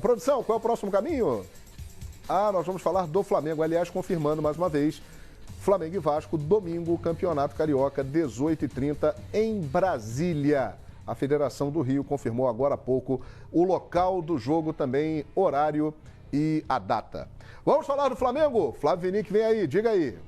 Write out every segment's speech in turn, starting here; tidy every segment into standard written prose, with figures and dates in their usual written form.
Produção, qual é o próximo caminho? Nós vamos falar do Flamengo, aliás, confirmando mais uma vez, Flamengo e Vasco, domingo, Campeonato Carioca, 18h30, em Brasília. A Federação do Rio confirmou agora há pouco o local do jogo, também horário e a data. Vamos falar do Flamengo? Flávio Vinick, vem aí, diga aí.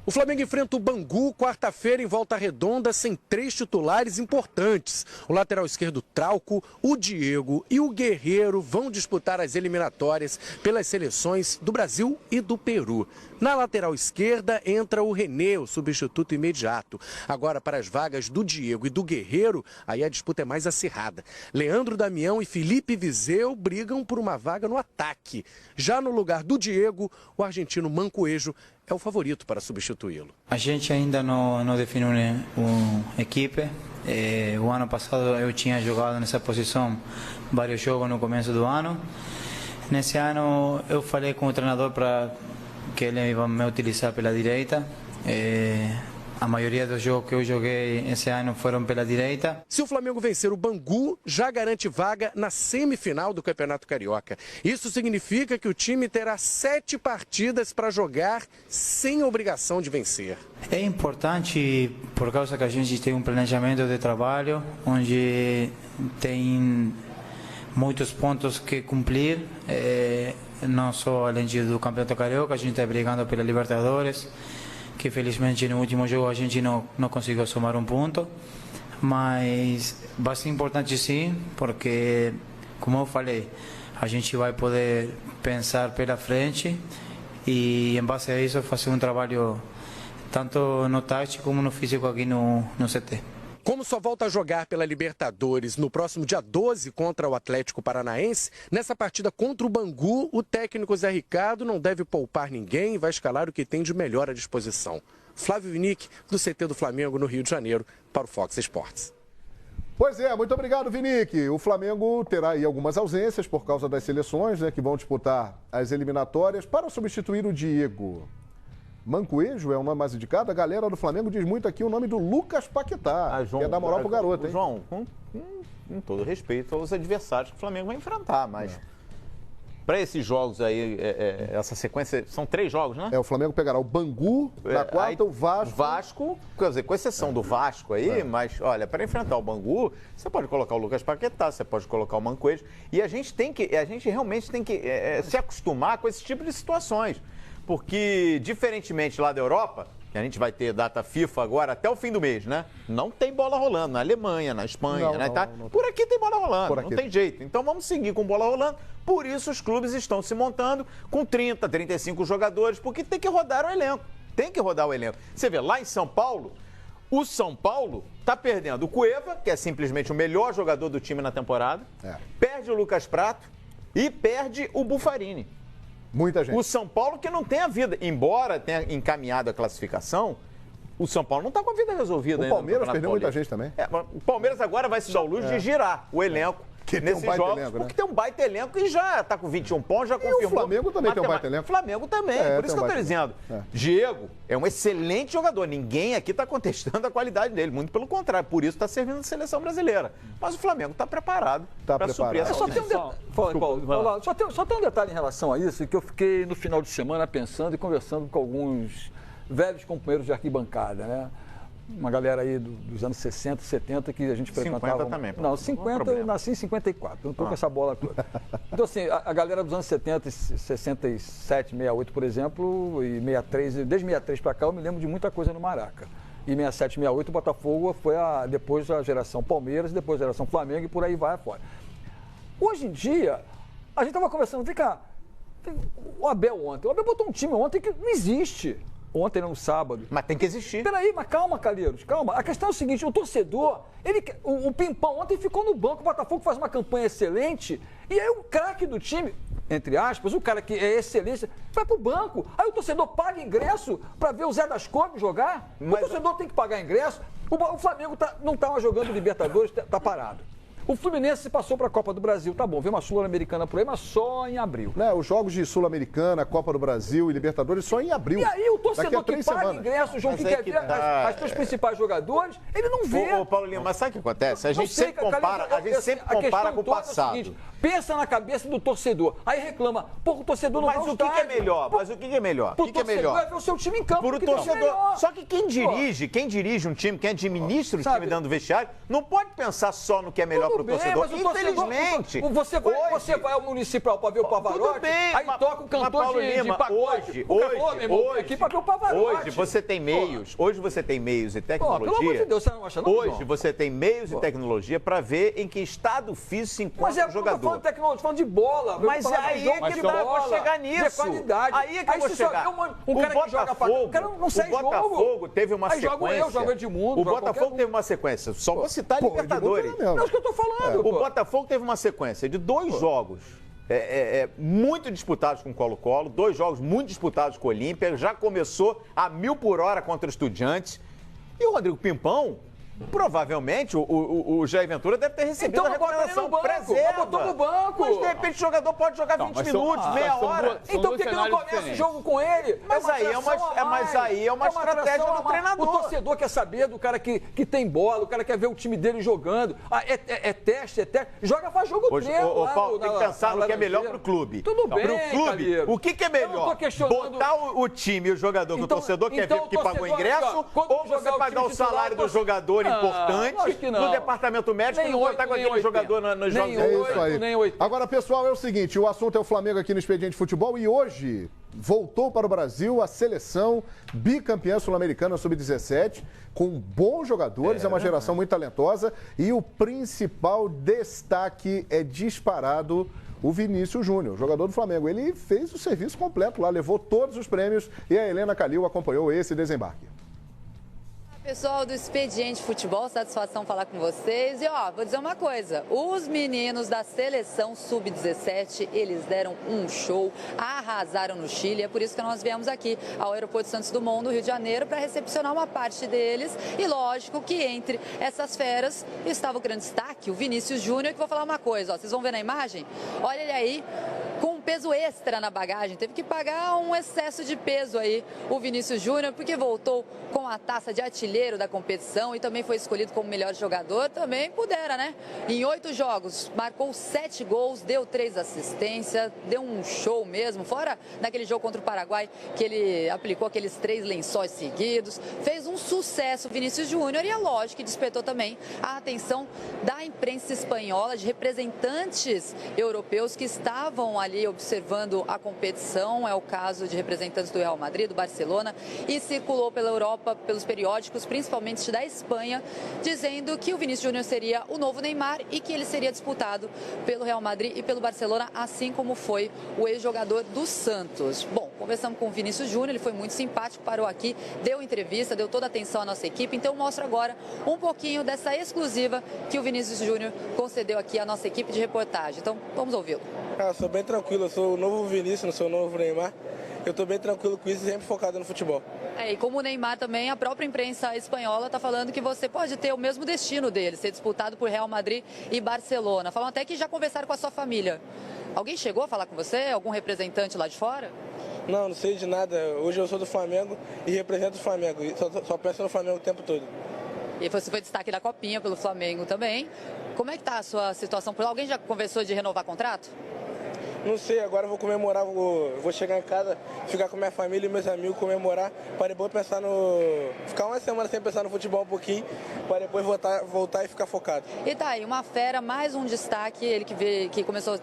O Flamengo enfrenta o Bangu quarta-feira em Volta Redonda sem 3 titulares importantes. O lateral esquerdo Trauco, o Diego e o Guerreiro vão disputar as eliminatórias pelas seleções do Brasil e do Peru. Na lateral esquerda entra o René, o substituto imediato. Agora, para as vagas do Diego e do Guerreiro, aí a disputa é mais acirrada. Leandro Damião e Felipe Viseu brigam por uma vaga no ataque. Já no lugar do Diego, o argentino Mancoejo é o favorito para substituí-lo. A gente ainda não definiu uma equipe. O ano passado eu tinha jogado nessa posição vários jogos no começo do ano. Nesse ano eu falei com o treinador para que ele ia me utilizar pela direita. A maioria dos jogos que eu joguei esse ano foram pela direita. Se o Flamengo vencer o Bangu, já garante vaga na semifinal do Campeonato Carioca. Isso significa que o time terá 7 partidas para jogar sem obrigação de vencer. É importante por causa que a gente tem um planejamento de trabalho onde tem muitos pontos que cumprir. Não só além do Campeonato Carioca, a gente está brigando pela Libertadores, que felizmente no último jogo a gente não conseguiu somar um ponto, mas vai ser importante sim, porque, como eu falei, a gente vai poder pensar pela frente e, em base a isso, fazer um trabalho tanto no tático como no físico aqui no CT. Como só volta a jogar pela Libertadores no próximo dia 12 contra o Atlético Paranaense, nessa partida contra o Bangu, o técnico Zé Ricardo não deve poupar ninguém e vai escalar o que tem de melhor à disposição. Flávio Vinick, do CT do Flamengo, no Rio de Janeiro, para o Fox Sports. Pois é, muito obrigado, Vinick. O Flamengo terá aí algumas ausências por causa das seleções, né, que vão disputar as eliminatórias para substituir o Diego. Mancoejo é o nome mais indicado. A galera do Flamengo diz muito aqui o nome do Lucas Paquetá, João, que é dar moral pro garoto, hein? João, com todo respeito aos adversários que o Flamengo vai enfrentar, mas para esses jogos aí, essa sequência, são 3 jogos, né? O Flamengo pegará o Bangu, na quarta o Vasco. Vasco, quer dizer, com exceção do Vasco aí, mas olha, para enfrentar o Bangu, você pode colocar o Lucas Paquetá, você pode colocar o Mancoejo, e a gente realmente tem que se acostumar com esse tipo de situações. Porque, diferentemente lá da Europa, que a gente vai ter data FIFA agora até o fim do mês, né? Não tem bola rolando na Alemanha, na Espanha, na Itália. Por aqui tem bola rolando, não tem jeito. Então vamos seguir com bola rolando. Por isso os clubes estão se montando com 30, 35 jogadores, porque tem que rodar o elenco. Tem que rodar o elenco. Você vê, lá em São Paulo, o São Paulo está perdendo o Cueva, que é simplesmente o melhor jogador do time na temporada, perde o Lucas Prato e perde o Buffarini. Muita gente. O São Paulo que não tem a vida, embora tenha encaminhado a classificação, o São Paulo não está com a vida resolvida ainda. O Palmeiras perdeu muita gente também. O Palmeiras agora vai se dar o luxo de girar o elenco nesses jogos, elenco, porque tem um baita elenco e já está com 21 pontos, já confirmou. E o Flamengo também tem um baita elenco. O Flamengo também, por isso que eu estou dizendo. Diego é um excelente jogador, ninguém aqui está contestando a qualidade dele, muito pelo contrário, por isso está servindo a seleção brasileira. Mas o Flamengo está preparado para suprir essa situação. Só tem um detalhe em relação a isso, que eu fiquei no final de semana pensando e conversando com alguns velhos companheiros de arquibancada, né? Uma galera aí dos anos 60, 70 que a gente frequentava. 50 também. Não, 50 eu nasci em 54, não estou com essa bola toda. Então, assim, a galera dos anos 70, 67, 68, por exemplo, e 63, desde 63 para cá, eu me lembro de muita coisa no Maraca. E 67, 68, o Botafogo foi depois a geração Palmeiras, depois a geração Flamengo e por aí vai afora. Hoje em dia, a gente estava conversando, vem cá, o Abel ontem, o Abel botou um time ontem que não existe. Ontem, no sábado. Mas tem que existir. Peraí, mas calma, Calheiros, calma. A questão é o seguinte, o torcedor, o Pimpão ontem ficou no banco, o Botafogo faz uma campanha excelente, e aí o craque do time, entre aspas, o cara que é excelência, vai pro banco. Aí o torcedor paga ingresso para ver o Zé das Cobras jogar. Mas o torcedor tem que pagar ingresso. O Flamengo não estava jogando Libertadores, tá parado. O Fluminense passou para a Copa do Brasil, tá bom, vem uma Sul-Americana por aí, mas só em abril. Né, os jogos de Sul-Americana, Copa do Brasil e Libertadores só em abril. E aí o torcedor que paga semanas. ingresso, João, que quer ver as seus principais jogadores, ele não vê. Ô, Paulo Lima, mas sabe o que acontece? A gente sempre compara com o passado. Pensa na cabeça do torcedor. Aí reclama, pô, o torcedor não vai ao estádio. Mas o que é melhor? Mas o que é melhor? O que é melhor? É ver o seu time em campo. Pro torcedor. Só que quem dirige um time, quem administra o time dentro do vestiário, não pode pensar só no que é melhor pro torcedor. Infelizmente. Você vai ao Municipal para ver o Pavarotti, aí toca um cantor de pagode. Aqui para ver o Pavarotti. Hoje você tem meios e tecnologia. Pelo amor de Deus, você não acha não, hoje João? você tem meios e tecnologia para ver em que estado físico se encontra o jogador. Falando de tecnologia, falando de bola. Mas aí é que eu vou chegar nisso. Qualidade. Aí é que eu vou chegar. Um cara que joga pra o cara não sai jogo. O Botafogo teve uma sequência. Joga Edmundo. O Botafogo teve uma sequência. Só vou citar a Libertadores. É o que eu tô falando. O Botafogo teve uma sequência de 2 jogos muito disputados com o Colo-Colo, 2 jogos muito disputados com o Olímpia. Já começou a 1000 por hora contra o Estudiantes. E o Rodrigo Pimpão, provavelmente, o Jair Ventura deve ter recebido a recomendação preserva. Botou no banco. Mas, de repente, o jogador pode jogar 20 minutos, meia hora. Então, por que não começa o jogo com ele? Mas aí é uma estratégia do treinador. O torcedor quer saber do cara que tem bola, o cara quer ver o time dele jogando. É teste. Faz jogo treino. Ô, Paulo, tem que pensar no que é melhor pro clube. Tudo bem, pro clube, o que é melhor? Botar o time e o jogador que o torcedor quer ver porque pagou o ingresso, ou você pagar o salário do jogador importante no departamento médico e não contar com aquele jogador nos jogos. É isso aí. Agora, pessoal, é o seguinte, o assunto é o Flamengo aqui no Expediente Futebol e hoje voltou para o Brasil a seleção bicampeã sul-americana sub-17 com bons jogadores, é uma geração muito talentosa e o principal destaque é disparado o Vinícius Júnior, jogador do Flamengo. Ele fez o serviço completo lá, levou todos os prêmios e a Helena Calil acompanhou esse desembarque. Pessoal do Expediente Futebol, satisfação falar com vocês. E vou dizer uma coisa, os meninos da seleção sub-17, eles deram um show, arrasaram no Chile, é por isso que nós viemos aqui ao Aeroporto Santos Dumont, do Rio de Janeiro, para recepcionar uma parte deles. E lógico que entre essas feras estava o grande destaque, o Vinícius Júnior, que vou falar uma coisa, vocês vão ver na imagem? Olha ele aí, com um peso extra na bagagem, teve que pagar um excesso de peso aí, o Vinícius Júnior, porque voltou com a taça de artilheiro da competição e também foi escolhido como melhor jogador, também pudera, né? Em 8 jogos, marcou 7 gols, deu 3 assistências, deu um show mesmo, fora naquele jogo contra o Paraguai, que ele aplicou aqueles 3 lençóis seguidos, fez um sucesso o Vinícius Júnior e é lógico que despertou também a atenção da imprensa espanhola, de representantes europeus que estavam ali observando a competição, é o caso de representantes do Real Madrid, do Barcelona, e circulou pela Europa, pelos periódicos, principalmente da Espanha, dizendo que o Vinícius Júnior seria o novo Neymar e que ele seria disputado pelo Real Madrid e pelo Barcelona, assim como foi o ex-jogador do Santos. Bom, conversamos com o Vinícius Júnior, ele foi muito simpático, parou aqui, deu entrevista, deu toda a atenção à nossa equipe, então mostro agora um pouquinho dessa exclusiva que o Vinícius Júnior concedeu aqui à nossa equipe de reportagem. Então, vamos ouvi-lo. Eu sou bem tranquilo, eu sou o novo Vinícius, não sou o novo Neymar. Eu estou bem tranquilo com isso e sempre focado no futebol. E como o Neymar também, a própria imprensa espanhola está falando que você pode ter o mesmo destino dele, ser disputado por Real Madrid e Barcelona. Falam até que já conversaram com a sua família. Alguém chegou a falar com você? Algum representante lá de fora? Não sei de nada. Hoje eu sou do Flamengo e represento o Flamengo. Só penso no Flamengo o tempo todo. E você foi destaque da Copinha pelo Flamengo também. Como é que está a sua situação? Alguém já conversou de renovar contrato? Não sei, agora eu vou comemorar, vou chegar em casa, ficar com minha família e meus amigos, comemorar, para depois pensar ficar uma semana sem pensar no futebol um pouquinho, para depois voltar e ficar focado. E tá aí, uma fera, mais um destaque, ele que começou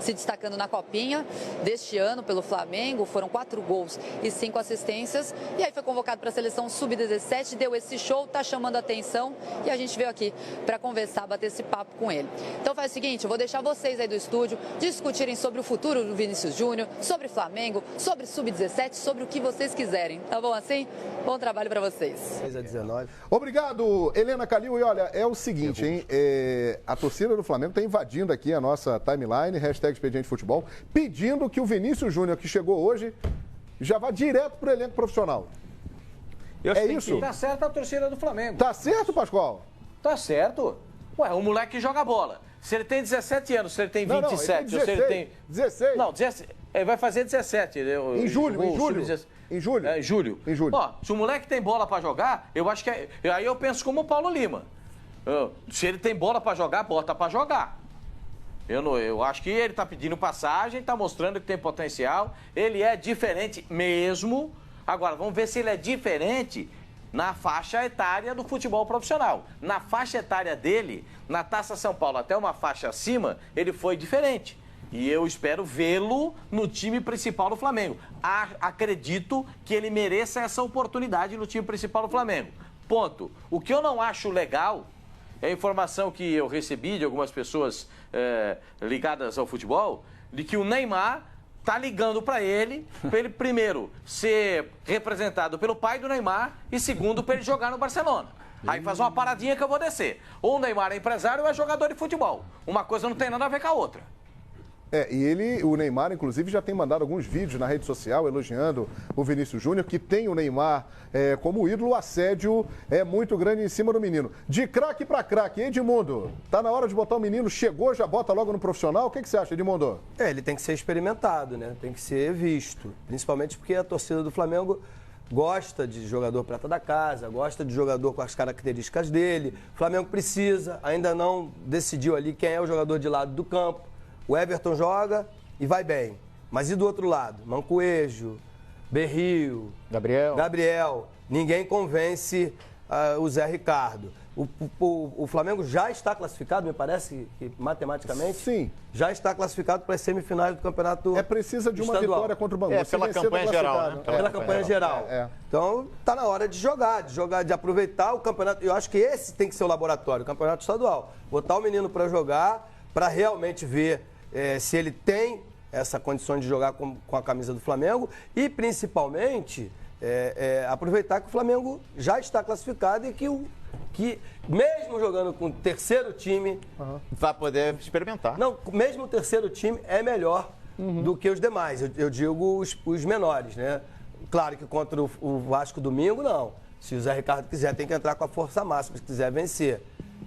se destacando na Copinha deste ano pelo Flamengo, foram 4 gols e 5 assistências, e aí foi convocado para a seleção sub-17, deu esse show, tá chamando a atenção, e a gente veio aqui para conversar, bater esse papo com ele. Então faz o seguinte, eu vou deixar vocês aí do estúdio discutirem sobre o futuro do Vinícius Júnior, sobre Flamengo, sobre Sub-17, sobre o que vocês quiserem. Tá bom assim? Bom trabalho para vocês. 6-19. Obrigado, Helena Calil. E olha, é o seguinte, hein? A torcida do Flamengo está invadindo aqui a nossa timeline, #Expediente Futebol, pedindo que o Vinícius Júnior, que chegou hoje, já vá direto para o elenco profissional. É isso? Tá certo a torcida do Flamengo. Tá certo, Pascoal? Tá certo. Ué, o moleque joga bola. Se ele tem 17 anos, se ele tem 27, não, ele tem 16, ou se ele tem... 16. Não, 17, ele vai fazer 17. Em julho. Em julho. Em julho. Ó, se o moleque tem bola pra jogar, eu acho que aí eu penso como o Paulo Lima. Se ele tem bola pra jogar, bota pra jogar. Eu acho que ele tá pedindo passagem, tá mostrando que tem potencial. Ele é diferente mesmo. Agora, vamos ver se ele é diferente na faixa etária do futebol profissional. Na faixa etária dele, na Taça São Paulo até uma faixa acima, ele foi diferente. E eu espero vê-lo no time principal do Flamengo. Acredito que ele mereça essa oportunidade no time principal do Flamengo. Ponto. O que eu não acho legal é a informação que eu recebi de algumas pessoas ligadas ao futebol, de que o Neymar tá ligando para ele primeiro ser representado pelo pai do Neymar e segundo para ele jogar no Barcelona. Aí faz uma paradinha que eu vou descer. Ou o Neymar é empresário ou é jogador de futebol. Uma coisa não tem nada a ver com a outra. E o Neymar, inclusive, já tem mandado alguns vídeos na rede social elogiando o Vinícius Júnior, que tem o Neymar como ídolo. O assédio é muito grande em cima do menino. De craque para craque, Edmundo, tá na hora de botar o menino, chegou, já bota logo no profissional? O que você acha, Edmundo? Ele tem que ser experimentado, né? Tem que ser visto. Principalmente porque a torcida do Flamengo gosta de jogador prata da casa, gosta de jogador com as características dele. O Flamengo precisa, ainda não decidiu ali quem é o jogador de lado do campo. O Everton joga e vai bem. Mas e do outro lado? Mancoejo, Berrio, Gabriel. Ninguém convence o Zé Ricardo. O Flamengo já está classificado, me parece, que matematicamente. Sim. Já está classificado para as semifinais do campeonato. Precisa de uma estadual. vitória contra o Bangu. Pela campanha geral, né? Pela campanha geral. Então, está na hora de jogar, de aproveitar o campeonato. Eu acho que esse tem que ser o laboratório, o campeonato estadual. Botar o menino para jogar, para realmente ver se ele tem essa condição de jogar com a camisa do Flamengo e, principalmente, aproveitar que o Flamengo já está classificado e que mesmo jogando com o terceiro time... Vai poder experimentar. Não, mesmo o terceiro time é melhor do que os demais. Eu digo os menores, né? Claro que contra o Vasco domingo, não. Se o Zé Ricardo quiser, tem que entrar com a força máxima, se quiser vencer.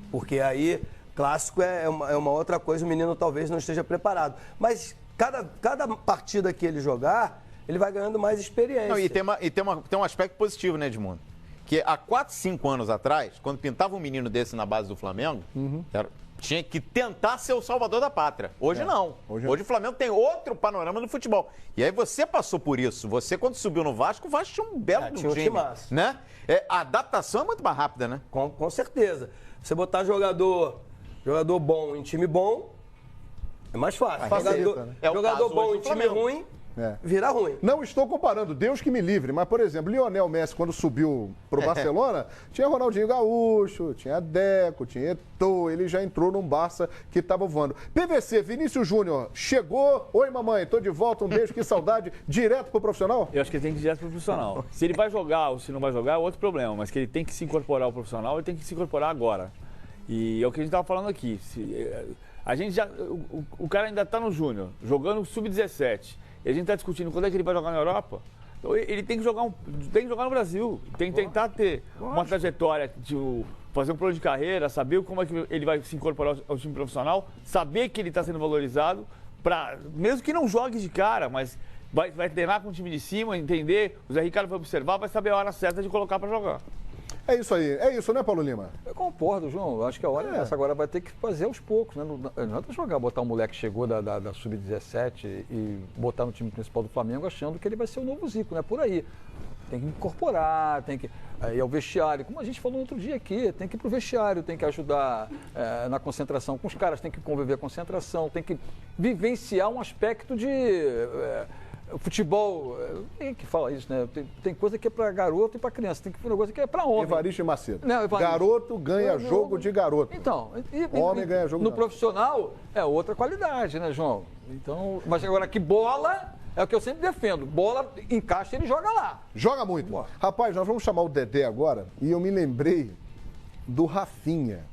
Porque aí... Clássico é uma outra coisa, o menino talvez não esteja preparado. Mas cada partida que ele jogar, ele vai ganhando mais experiência. Não, e tem um aspecto positivo, né, Edmundo? Que há 4, 5 anos atrás, quando pintava um menino desse na base do Flamengo, tinha que tentar ser o salvador da pátria. Hoje não. Hoje o Flamengo tem outro panorama no futebol. E aí você passou por isso. Você, quando subiu no Vasco, o Vasco tinha um belo time. Né? A adaptação é muito mais rápida, né? Com certeza. Você botar jogador bom em time bom, é mais fácil. Jogador bom em time ruim, vira ruim. Não estou comparando, Deus que me livre, mas, por exemplo, Lionel Messi, quando subiu pro Barcelona, tinha Ronaldinho Gaúcho, tinha Deco, tinha Eto'o, ele já entrou num Barça que estava voando. PVC, Vinícius Júnior, chegou. Oi, mamãe, tô de volta, um beijo, que saudade. Direto pro profissional? Eu acho que ele tem que ir direto pro profissional. Se ele vai jogar ou se não vai jogar é outro problema, mas que ele tem que se incorporar ao profissional, ele tem que se incorporar agora. E é o que a gente estava falando aqui. A gente o cara ainda está no Júnior, jogando sub-17. E a gente está discutindo quando é que ele vai jogar na Europa. Então, ele tem que jogar no Brasil. Tem que tentar ter uma trajetória, fazer um plano de carreira, saber como é que ele vai se incorporar ao time profissional, saber que ele está sendo valorizado, mesmo que não jogue de cara, mas vai treinar com o time de cima, entender, o Zé Ricardo vai observar, vai saber a hora certa de colocar para jogar. É isso aí, é isso, né, Paulo Lima? Eu concordo, João. Eu acho que a hora é essa. Agora vai ter que fazer aos poucos, né? Não adianta botar um moleque que chegou da Sub-17 e botar no time principal do Flamengo achando que ele vai ser o novo Zico, né? Por aí. Tem que incorporar, tem que ir ao vestiário. Como a gente falou no outro dia aqui, tem que ir pro vestiário, tem que ajudar na concentração com os caras, tem que conviver com a concentração, tem que vivenciar um aspecto de... futebol, quem que fala isso, né? Tem coisa que é para garoto e para criança, tem coisa que é para homem. Evaristo e Macedo. Não, Garoto ganha jogo de garoto. Então, homem ganha jogo no profissional é outra qualidade, né, João? Então, mas agora que bola é o que eu sempre defendo. Bola encaixa, ele joga lá. Joga muito. Boa. Rapaz, nós vamos chamar o Dedé agora e eu me lembrei do Rafinha.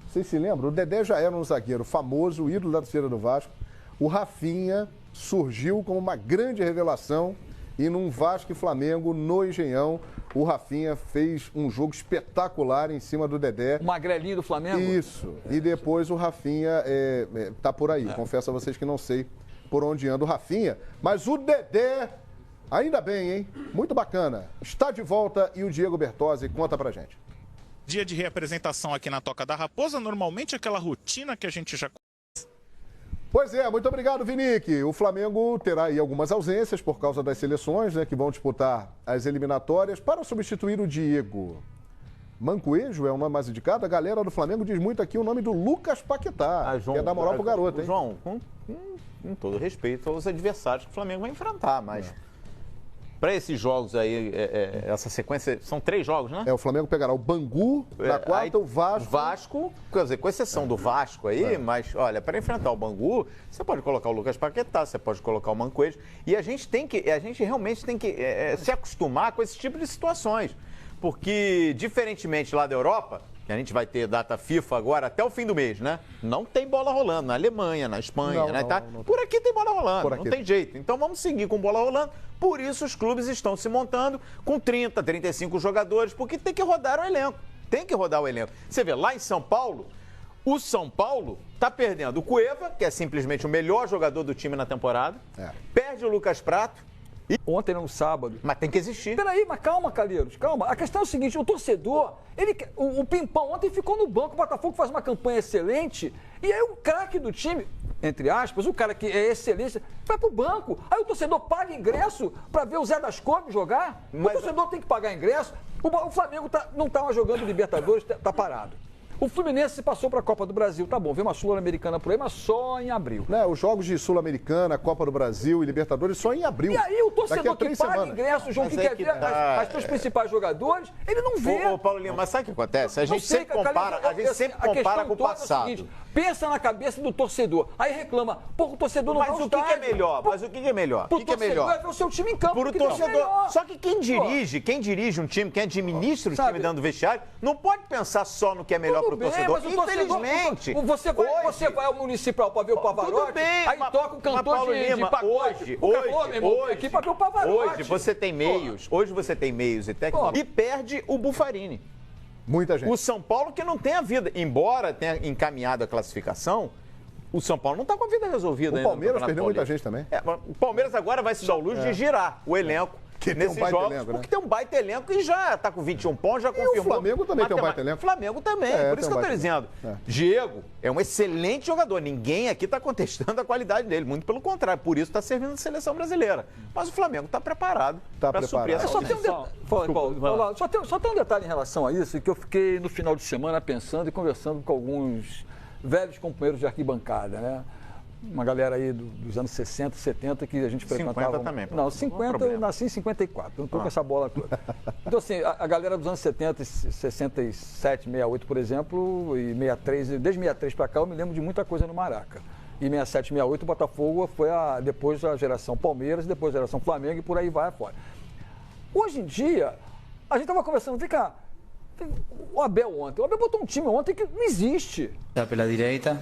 Vocês se lembram? O Dedé já era um zagueiro famoso, ídolo da torcida do Vasco. O Rafinha surgiu como uma grande revelação e num Vasco e Flamengo no Engenhão. O Rafinha fez um jogo espetacular em cima do Dedé. O magrelinho do Flamengo? Isso. E depois o Rafinha tá por aí. Confesso a vocês que não sei por onde anda o Rafinha. Mas o Dedé, ainda bem, hein? Muito bacana. Está de volta e o Diego Bertozzi conta pra gente. Dia de reapresentação aqui na Toca da Raposa, normalmente aquela rotina que a gente já... Pois é, muito obrigado, Vinique. O Flamengo terá aí algumas ausências por causa das seleções, né, que vão disputar as eliminatórias para substituir o Diego. Mancoejo é o nome mais indicado. A galera do Flamengo diz muito aqui o nome do Lucas Paquetá, que é dar moral pro garoto, hein? João, com todo respeito aos adversários que o Flamengo vai enfrentar, mas... Para esses jogos aí, essa sequência, são 3 jogos, né? O Flamengo pegará o Bangu, na quarta o Vasco. Vasco, quer dizer, com exceção do Vasco aí, mas olha, para enfrentar o Bangu, você pode colocar o Lucas Paquetá, você pode colocar o Mancoejo, e a gente realmente tem que se acostumar com esse tipo de situações, porque diferentemente lá da Europa, que a gente vai ter data FIFA agora até o fim do mês, né? Não tem bola rolando na Alemanha, na Espanha, né? Não. Por aqui tem bola rolando, não tem jeito. Então vamos seguir com bola rolando. Por isso os clubes estão se montando com 30, 35 jogadores, porque tem que rodar o elenco. Tem que rodar o elenco. Você vê, lá em São Paulo, o São Paulo está perdendo o Cueva, que é simplesmente o melhor jogador do time na temporada. Perde o Lucas Prato. Ontem, no sábado. Mas tem que existir. Peraí, mas calma, Calheiros, calma. A questão é o seguinte, o torcedor, o Pimpão ontem ficou no banco, o Botafogo faz uma campanha excelente, e aí o craque do time, entre aspas, o cara que é excelência, vai pro banco. Aí o torcedor paga ingresso para ver o Zé das Couves jogar. Mas... O torcedor tem que pagar ingresso. O Flamengo não estava jogando Libertadores, tá parado. O Fluminense passou para a Copa do Brasil, tá bom, veio uma Sul-Americana por aí, mas só em abril. Os jogos de Sul-Americana, Copa do Brasil e Libertadores só em abril. E aí o torcedor que paga ingresso, João, que quer ver os teus principais jogadores, ele não vê. Ô, Paulo Lima, mas sabe o que acontece? A gente sempre compara com o passado. É o seguinte, pensa na cabeça do torcedor, aí reclama, o torcedor não vai ao estádio. Mas o que é melhor? Mas o que é melhor? O que é melhor? É ver o seu time em campo. Pro torcedor. Só que quem dirige um time, quem administra o time dentro do vestiário, não pode pensar só no que é melhor pro torcedor. Infelizmente. Você vai ao municipal para ver o Pavarotti, aí toca o cantor de pagode. Hoje, aqui para ver o Pavarotti. Hoje você tem meios e técnicos e perde o Buffarini. Muita gente. O São Paulo que não tem a vida, embora tenha encaminhado a classificação, o São Paulo não está com a vida resolvida ainda. O Palmeiras perdeu muita gente também. O Palmeiras agora vai se dar o luxo de girar o elenco. Nesses jogos, elenco, porque tem um baita elenco e já está com 21 pontos, já confirmou. O Flamengo também tem um baita elenco. O Flamengo também, por isso que eu estou dizendo. Diego é um excelente jogador, ninguém aqui está contestando a qualidade dele, muito pelo contrário, por isso está servindo a seleção brasileira. Mas o Flamengo está preparado para suprir essa Só tem um detalhe em relação a isso, que eu fiquei no final de semana pensando e conversando com alguns velhos companheiros de arquibancada, né? Uma galera aí dos anos 60, 70 que a gente frequentava. 50 também. Não, 50 eu nasci em 54, não estou com essa bola toda. Então, assim, a galera dos anos 70, 67, 68, por exemplo, e 63, desde 63 para cá, eu me lembro de muita coisa no Maraca. E 67, 68, o Botafogo foi depois a geração Palmeiras, depois a geração Flamengo e por aí vai afora. Hoje em dia, a gente estava conversando, vem cá, o Abel botou um time ontem que não existe. Pela direita,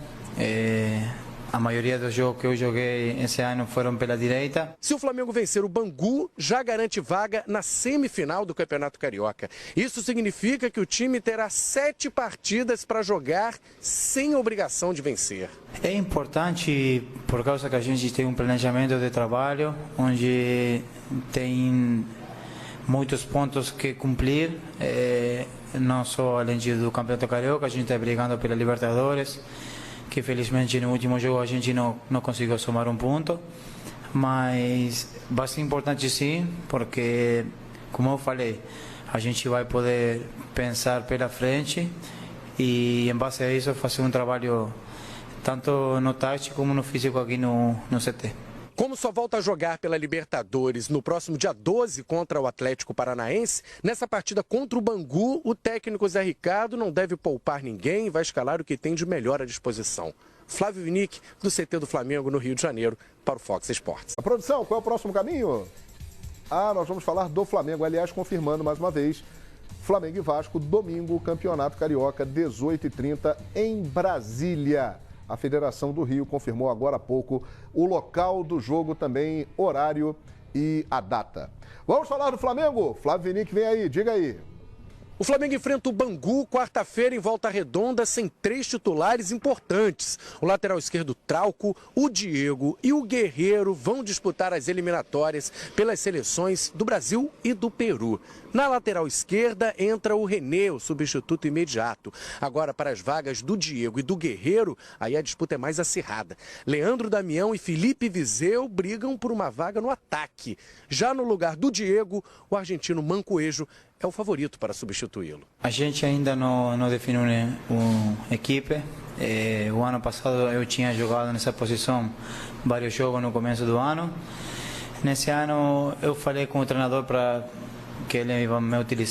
a maioria dos jogos que eu joguei esse ano foram pela direita. Se o Flamengo vencer o Bangu, já garante vaga na semifinal do Campeonato Carioca. Isso significa que o time terá 7 partidas para jogar sem obrigação de vencer. É importante por causa que a gente tem um planejamento de trabalho onde tem muitos pontos que cumprir. Não só além do Campeonato Carioca, a gente está brigando pela Libertadores, que felizmente no último jogo a gente não conseguiu somar um ponto, mas vai ser importante sim, porque, como eu falei, a gente vai poder pensar pela frente e, em base a isso, fazer um trabalho tanto no tático como no físico aqui no CT. Como só volta a jogar pela Libertadores no próximo dia 12 contra o Atlético Paranaense, nessa partida contra o Bangu, o técnico Zé Ricardo não deve poupar ninguém e vai escalar o que tem de melhor à disposição. Flávio Vinique, do CT do Flamengo, no Rio de Janeiro, para o Fox Sports. A produção, qual é o próximo caminho? Nós vamos falar do Flamengo, aliás, confirmando mais uma vez, Flamengo e Vasco, domingo, Campeonato Carioca, 18h30, em Brasília. A Federação do Rio confirmou agora há pouco o local do jogo, também horário e a data. Vamos falar do Flamengo? Flávio Vinick vem aí, diga aí. O Flamengo enfrenta o Bangu quarta-feira em Volta Redonda sem 3 titulares importantes. O lateral esquerdo Trauco, o Diego e o Guerreiro vão disputar as eliminatórias pelas seleções do Brasil e do Peru. Na lateral esquerda entra o René, o substituto imediato. Agora, para as vagas do Diego e do Guerreiro, aí a disputa é mais acirrada. Leandro Damião e Felipe Viseu brigam por uma vaga no ataque. Já no lugar do Diego, o argentino Mancoejo é o favorito para substituí-lo. A gente ainda não definiu uma equipe. O ano passado eu tinha jogado nessa posição vários jogos no começo do ano. Nesse ano eu falei com o treinador para que ele vai me utilizar